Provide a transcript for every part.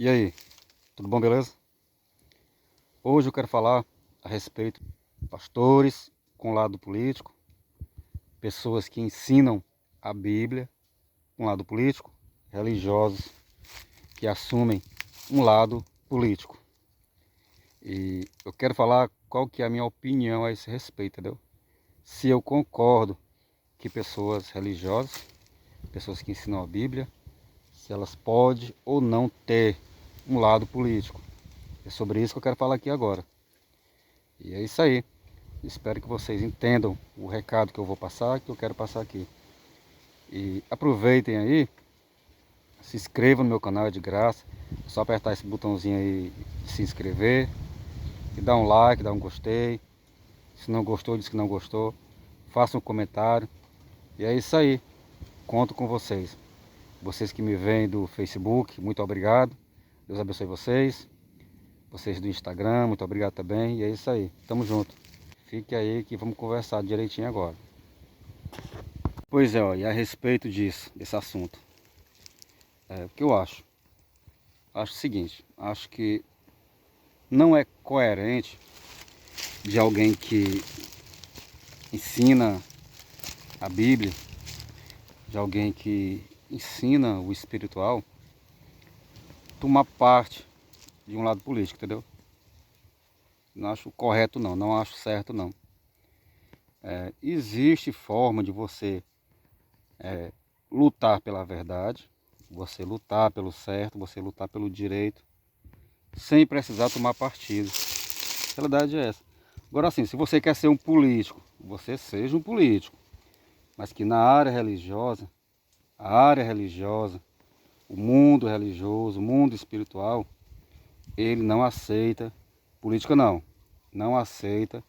E aí, tudo bom, beleza? Hoje eu quero falar a respeito de pastores com lado político, pessoas que ensinam a Bíblia com lado político, religiosos que assumem um lado político. E eu quero falar qual que é a minha opinião a esse respeito, entendeu? Se eu concordo que pessoas religiosas, pessoas que ensinam a Bíblia, se elas podem ou não ter um lado político. É sobre isso que eu quero falar aqui agora. E é isso aí. Espero que vocês entendam o recado que eu vou passar, que eu quero passar aqui. E aproveitem aí, se inscrevam no meu canal, é de graça. É só apertar esse botãozinho aí de se inscrever. E dá um like, dá um gostei. Se não gostou, diz que não gostou. Faça um comentário. E é isso aí. Conto com vocês. Vocês que me veem do Facebook, muito obrigado. Deus abençoe vocês. Vocês do Instagram, muito obrigado também. E é isso aí. Tamo junto. Fique aí que vamos conversar direitinho agora. Pois é, ó, e a respeito disso, desse assunto, o que eu acho? Acho o seguinte, acho que não é coerente de alguém que ensina a Bíblia, de alguém que ensina o espiritual, tomar parte de um lado político, entendeu? Não acho correto não, não acho certo não. Existe forma de você lutar pela verdade, você lutar pelo certo, você lutar pelo direito, sem precisar tomar partido. A realidade é essa. Agora sim, se você quer ser um político, você seja um político, mas que na área religiosa, o mundo religioso, o mundo espiritual, ele não aceita política não. Não aceita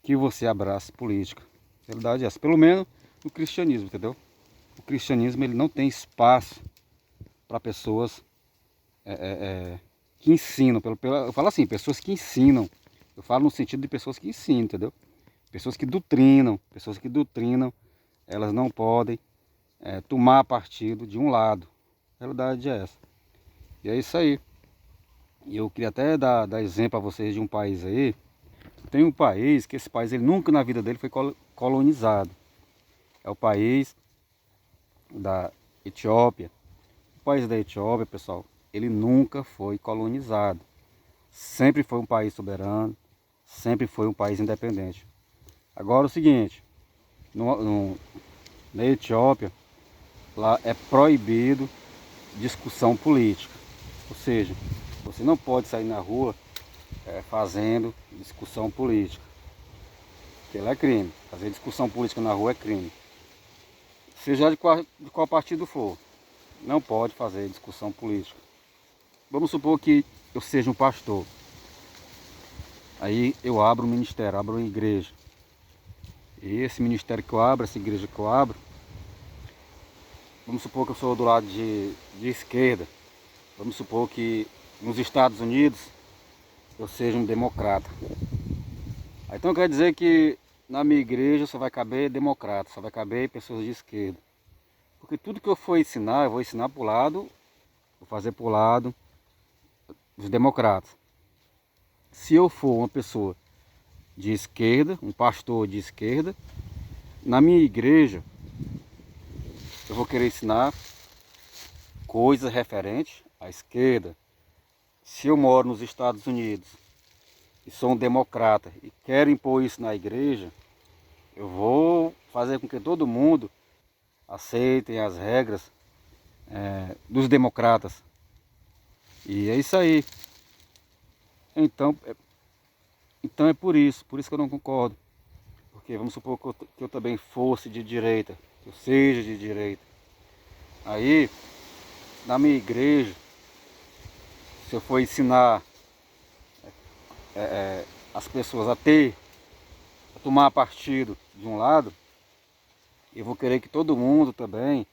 que você abrace política. A realidade é essa. Pelo menos no cristianismo, entendeu? O cristianismo ele não tem espaço para pessoas que ensinam. Eu falo assim, pessoas que ensinam. Eu falo no sentido de pessoas que ensinam, entendeu? Pessoas que doutrinam, elas não podem tomar partido de um lado. A realidade é essa. E é isso aí. E eu queria até dar exemplo a vocês de um país aí. Tem um país que esse país ele nunca na vida dele foi colonizado. É o país da Etiópia. O país da Etiópia, pessoal, ele nunca foi colonizado. Sempre foi um país soberano, sempre foi um país independente. Agora o seguinte, na Etiópia, lá é proibido discussão política. Ou seja, você não pode sair na rua fazendo discussão política. Porque ela é crime. Fazer discussão política na rua é crime. Seja de qual partido for, não pode fazer discussão política. Vamos supor que eu seja um pastor. Aí eu abro um ministério, abro uma igreja. E esse ministério que eu abro, essa igreja que eu abro, vamos supor que eu sou do lado de esquerda. Vamos supor que nos Estados Unidos eu seja um democrata. Então quer dizer que na minha igreja só vai caber democrata, só vai caber pessoas de esquerda. Porque tudo que eu for ensinar, eu vou ensinar para o lado, vou fazer para o lado dos democratas. Se eu for uma pessoa de esquerda, um pastor de esquerda, na minha igreja eu vou querer ensinar coisas referentes à esquerda. Se eu moro nos Estados Unidos e sou um democrata e quero impor isso na igreja, eu vou fazer com que todo mundo aceitem as regras dos democratas. E é isso aí. Então é por isso que eu não concordo. Porque vamos supor que eu também fosse de direita, que eu seja de direita. Aí, na minha igreja, se eu for ensinar as pessoas a tomar partido de um lado, eu vou querer que todo mundo também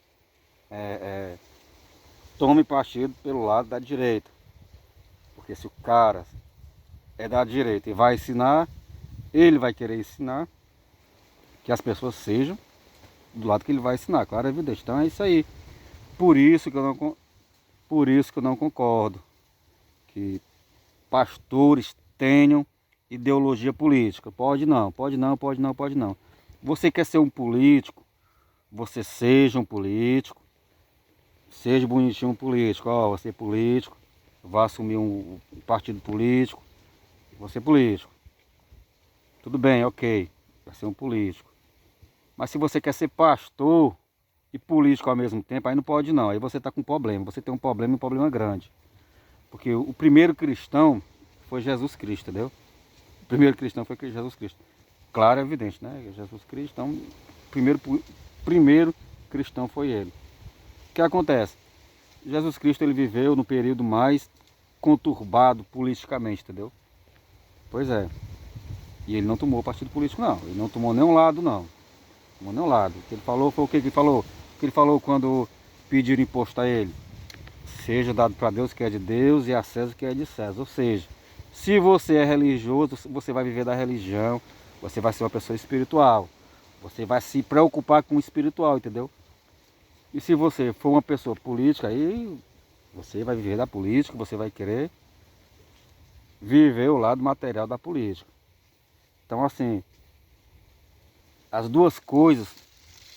tome partido pelo lado da direita. Porque se o cara é da direita e vai ensinar, ele vai querer ensinar que as pessoas sejam do lado que ele vai ensinar, claro, é evidente. Então é isso aí. Por isso que eu não Por isso que eu não concordo que pastores tenham ideologia política. Pode não, pode não, pode não, pode não. Você quer ser um político, você seja um político, seja bonitinho um político. Ó, você é político, vai assumir um partido político, você é político. Tudo bem, ok, vai ser um político. Mas se você quer ser pastor e político ao mesmo tempo, aí não pode não. Aí você está com um problema. Você tem um problema e um problema grande. Porque o primeiro cristão foi Jesus Cristo, entendeu? O primeiro cristão foi Jesus Cristo. Claro, é evidente, né? Jesus Cristo, então, primeiro cristão foi ele. O que acontece? Jesus Cristo ele viveu no período mais conturbado politicamente, entendeu? Pois é. E ele não tomou partido político, não. Ele não tomou nenhum lado, não. Tomou nenhum lado. O que ele falou foi o que ele falou? O que ele falou quando pediram imposto a ele? Seja dado para Deus que é de Deus e a César que é de César. Ou seja, se você é religioso, você vai viver da religião, você vai ser uma pessoa espiritual. Você vai se preocupar com o espiritual, entendeu? E se você for uma pessoa política, aí você vai viver da política, você vai querer viver o lado material da política. Então assim, as duas coisas,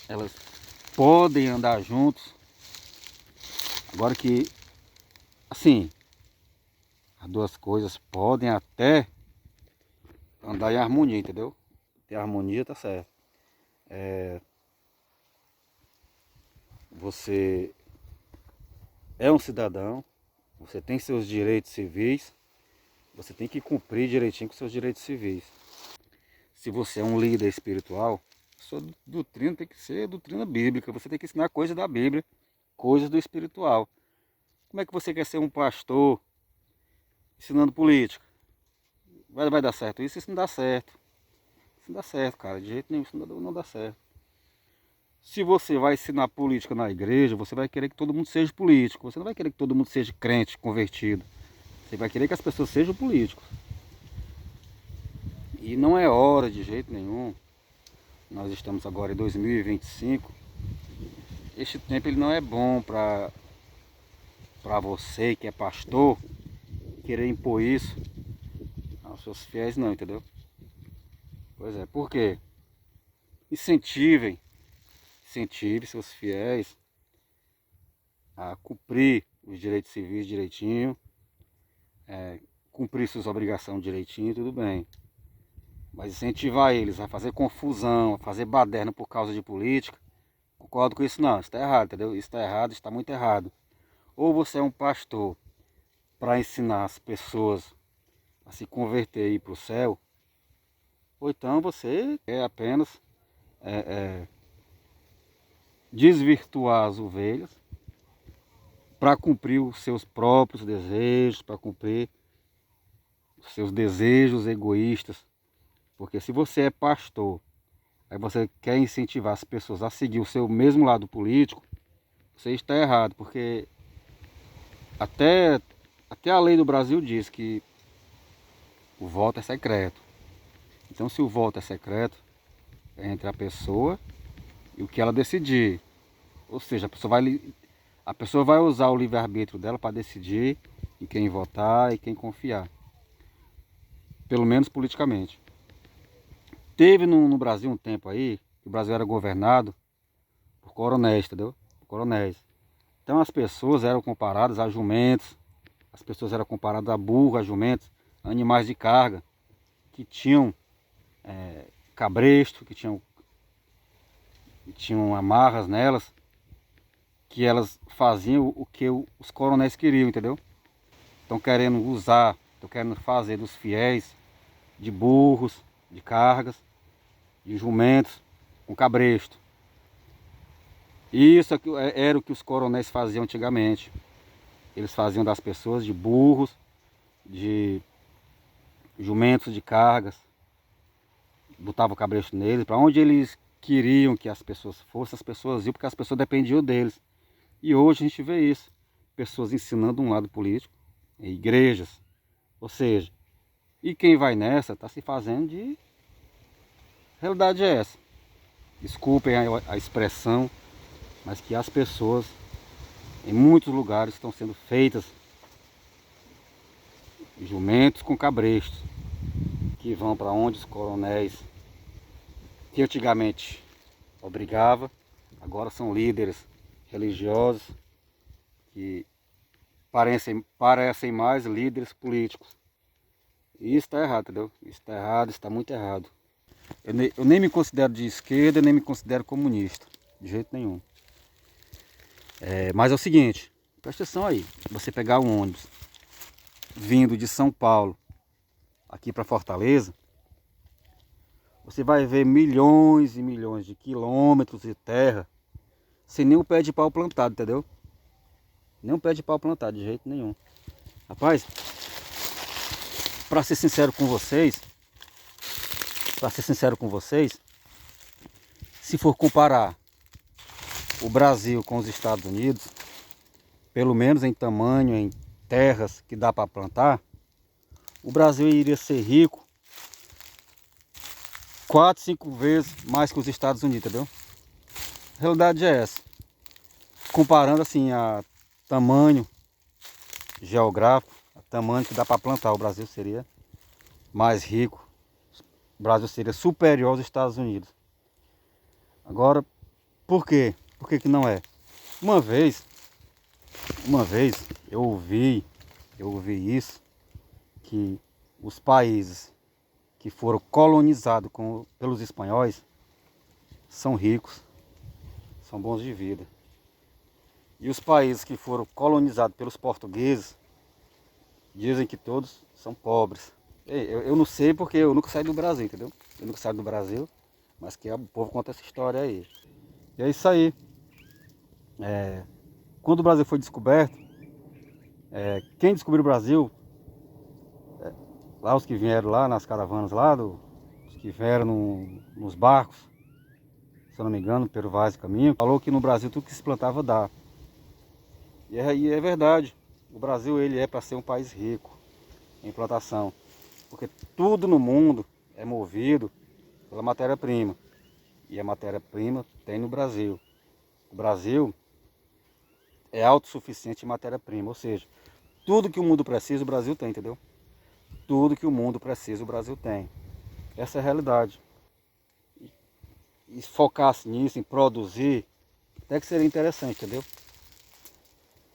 elas podem andar juntos. Agora que, assim, as duas coisas podem até andar em harmonia, entendeu? Ter harmonia, tá certo. Você é um cidadão, você tem seus direitos civis, você tem que cumprir direitinho com seus direitos civis. Se você é um líder espiritual, sua doutrina tem que ser doutrina bíblica, você tem que ensinar coisas da Bíblia, coisas do espiritual. Como é que você quer ser um pastor ensinando política? Vai dar certo isso? Isso não dá certo. Isso não dá certo, cara, de jeito nenhum, isso não dá certo. Se você vai ensinar política na igreja, você vai querer que todo mundo seja político. Você não vai querer que todo mundo seja crente, convertido. Você vai querer que as pessoas sejam políticos. E não é hora de jeito nenhum. Nós estamos agora em 2025. Este tempo ele não é bom para você que é pastor querer impor isso aos seus fiéis, não, entendeu? Pois é, por quê? Incentive seus fiéis a cumprir os direitos civis direitinho, cumprir suas obrigações direitinho, tudo bem. Mas incentivar eles a fazer confusão, a fazer baderna por causa de política, concordo com isso não, isso está errado, entendeu? Isso está errado, está muito errado. Ou você é um pastor para ensinar as pessoas a se converter e ir para o céu, ou então você é apenas desvirtuar as ovelhas para cumprir os seus próprios desejos, para cumprir os seus desejos egoístas. Porque se você é pastor, aí você quer incentivar as pessoas a seguir o seu mesmo lado político, você está errado, porque até a lei do Brasil diz que o voto é secreto. Então se o voto é secreto, é entre a pessoa e o que ela decidir. Ou seja, a pessoa vai usar o livre-arbítrio dela para decidir em quem votar e quem confiar. Pelo menos politicamente. Teve no Brasil um tempo aí, que o Brasil era governado por coronéis, entendeu? Por coronéis. Então as pessoas eram comparadas a jumentos, as pessoas eram comparadas a burro, a jumentos, a animais de carga, que tinham cabresto, que tinham amarras nelas, que elas faziam o que os coronéis queriam, entendeu? Estão querendo fazer dos fiéis de burros, de cargas, de jumentos, com cabresto. Isso era o que os coronéis faziam antigamente. Eles faziam das pessoas de burros, de jumentos de cargas, botavam o cabresto neles, para onde eles queriam que as pessoas fossem, as pessoas iam, porque as pessoas dependiam deles. E hoje a gente vê isso, pessoas ensinando um lado político, em igrejas, ou seja, e quem vai nessa está se fazendo de... realidade é essa. Desculpem a expressão, mas que as pessoas Em muitos lugares estão sendo feitas jumentos com cabrestos, que vão para onde os coronéis, que antigamente obrigava, agora são líderes religiosos que parecem mais líderes políticos. E isso está errado, entendeu? Isso está errado, está muito errado. Eu nem me considero de esquerda, nem me considero comunista, de jeito nenhum. Mas é o seguinte, presta atenção aí, você pegar um ônibus vindo de São Paulo aqui para Fortaleza, você vai ver milhões e milhões de quilômetros de terra sem nem um pé de pau plantado, entendeu? Nem um pé de pau plantado, de jeito nenhum. Rapaz, para ser sincero com vocês, se for comparar o Brasil com os Estados Unidos, pelo menos em tamanho, em terras que dá para plantar, o Brasil iria ser rico 4, 5 vezes mais que os Estados Unidos, entendeu? A realidade é essa. Comparando assim a tamanho geográfico, a tamanho que dá para plantar, o Brasil seria mais rico. O Brasil seria superior aos Estados Unidos. Agora, por quê? Por que que não é? Uma vez eu ouvi isso, que os países que foram colonizados pelos espanhóis são ricos, são bons de vida. E os países que foram colonizados pelos portugueses dizem que todos são pobres. Eu não sei porque eu nunca saí do Brasil, entendeu? Eu nunca saí do Brasil, mas que o povo conta essa história aí. E é isso aí. Quando o Brasil foi descoberto, quem descobriu o Brasil, lá os que vieram lá nas caravanas lá, os que vieram nos barcos, se eu não me engano, pelo Vaz do Caminho, falou que no Brasil tudo que se plantava dá. E é verdade. O Brasil ele é para ser um país rico em plantação, porque tudo no mundo é movido pela matéria-prima. E a matéria-prima tem no Brasil. O Brasil é autossuficiente em matéria-prima, ou seja, tudo que o mundo precisa, o Brasil tem, entendeu? Tudo que o mundo precisa, o Brasil tem. Essa é a realidade. E focasse nisso, em produzir, até que seria interessante, entendeu?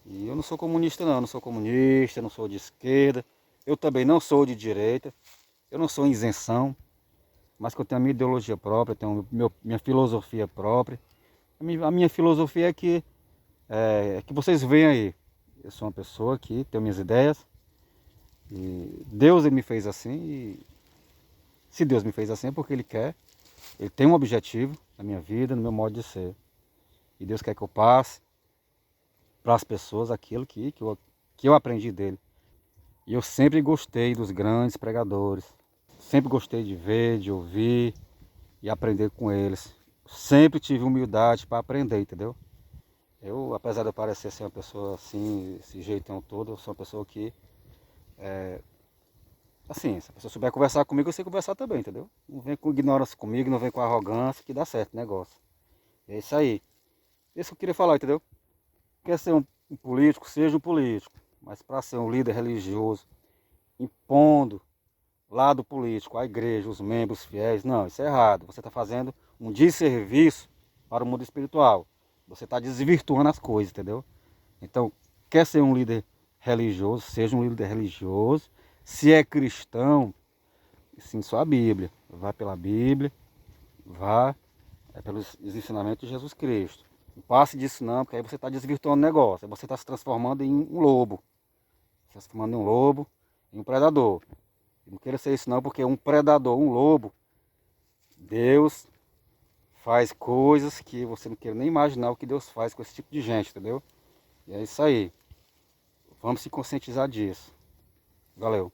E eu não sou comunista não, não sou de esquerda, eu também não sou de direita, eu não sou isenção, mas que eu tenho a minha ideologia própria, tenho minha filosofia própria. A minha filosofia é que vocês veem aí. Eu sou uma pessoa que tem minhas ideias, e Deus me fez assim, e se Deus me fez assim é porque Ele quer, Ele tem um objetivo na minha vida, no meu modo de ser. E Deus quer que eu passe para as pessoas aquilo que eu aprendi dele. E eu sempre gostei dos grandes pregadores. Sempre gostei de ver, de ouvir e aprender com eles. Sempre tive humildade para aprender, entendeu? Eu, apesar de eu parecer ser uma pessoa assim, esse jeitão todo, eu sou uma pessoa que, assim, se a pessoa souber conversar comigo, eu sei conversar também, entendeu? Não vem com ignorância comigo, não vem com arrogância, que dá certo o negócio. É isso aí. Isso que eu queria falar, entendeu? Quer ser um político, seja um político. Mas para ser um líder religioso, impondo lado político, a igreja, os membros, os fiéis, não, isso é errado. Você está fazendo um desserviço para o mundo espiritual. Você está desvirtuando as coisas, entendeu? Então, quer ser um líder religioso, seja um líder religioso. Se é cristão, sim, só a Bíblia. Vá pela Bíblia, vá pelos ensinamentos de Jesus Cristo. Não passe disso não, porque aí você está desvirtuando o negócio. Aí você está se transformando em um lobo. Se transformando em um lobo, em um predador. Não queira ser isso não, porque um predador, um lobo, Deus faz coisas que você não quer nem imaginar o que Deus faz com esse tipo de gente, entendeu? E é isso aí. Vamos se conscientizar disso. Valeu.